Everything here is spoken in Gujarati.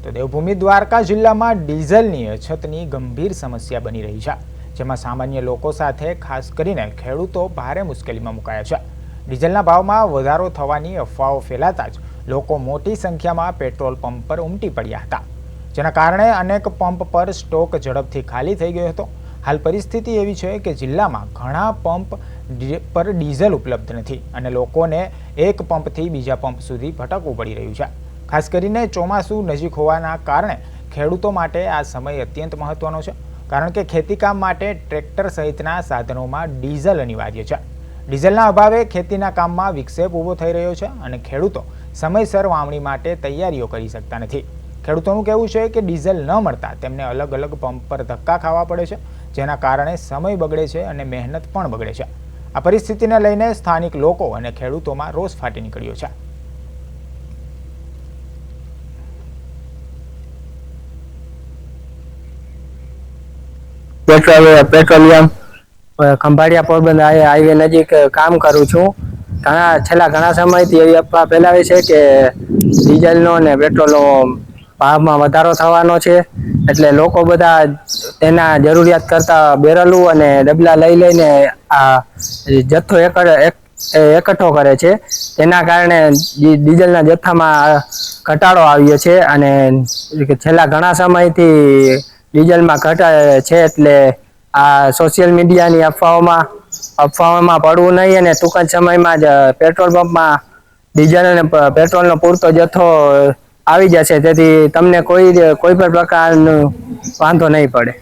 તો દેવભૂમિ દ્વારકા જિલ્લામાં ડીઝલની અછતની ગંભીર સમસ્યા બની રહી છે, જેમાં સામાન્ય લોકો સાથે ખાસ કરીને ખેડૂતો ભારે મુશ્કેલીમાં મુકાયા છે। ડીઝલના ભાવમાં વધારો થવાની અફવાઓ ફેલાતા જ લોકો મોટી સંખ્યામાં પેટ્રોલ પંપ પર ઉમટી પડ્યા હતા, જેના કારણે અનેક પંપ પર સ્ટોક ઝડપથી ખાલી થઈ ગયો હતો। હાલ પરિસ્થિતિ એવી છે કે જિલ્લામાં ઘણા પંપ પર ડીઝલ ઉપલબ્ધ નથી અને લોકોને એક પંપથી બીજા પંપ સુધી ભટકવું પડી રહ્યું છે। ખાસ કરીને ચોમાસું નજીક હોવાના કારણે ખેડૂતો માટે આ સમય અત્યંત મહત્વનો છે, કારણ કે ખેતીકામ માટે ટ્રેક્ટર સહિતના સાધનોમાં ડીઝલ અનિવાર્ય છે। ડીઝલના અભાવે ખેતીના કામમાં વિક્ષેપ ઊભો થઈ રહ્યો છે અને ખેડૂતો સમયસર વાવણી માટે તૈયારીઓ કરી શકતા નથી। ખેડૂતોનું કહેવું છે કે ડીઝલ ન મળતા તેમને અલગ અલગ પંપ પર ધક્કા ખાવા પડે છે, જેના કારણે સમય બગડે છે અને મહેનત પણ બગડે છે। આ પરિસ્થિતિને લઈને સ્થાનિક લોકો અને ખેડૂતોમાં રોષ ફાટી નીકળ્યો છે। પેટ્રોલિયમ ખંભાળિયા પોરબંદર હાઈવે નજીક કામ કરું છું। છેલ્લા ઘણા સમયથી એવી અફવા ફેલાવે છે કે ડીઝલનો ને પેટ્રોલનો ભાવમાં વધારો થવાનો છે, એટલે લોકો બધા તેના જરૂરિયાત કરતા બેરલો અને ડબલા લઈને આ જથ્થો એકઠો કરે છે। તેના કારણે ડીઝલના જથ્થામાં ઘટાડો આવ્યો છે અને છેલ્લા ઘણા સમયથી ડીઝલમાં ઘટાડે છે, એટલે આ સોશિયલ મીડિયાની અફવાઓમાં પડવું નહીં અને ટૂંક જ સમયમાં જ પેટ્રોલ પંપમાં ડીઝલ અને પેટ્રોલનો પૂરતો જથ્થો આવી જશે, તેથી તમને કોઈ પણ પ્રકારનો વાંધો નહીં પડે।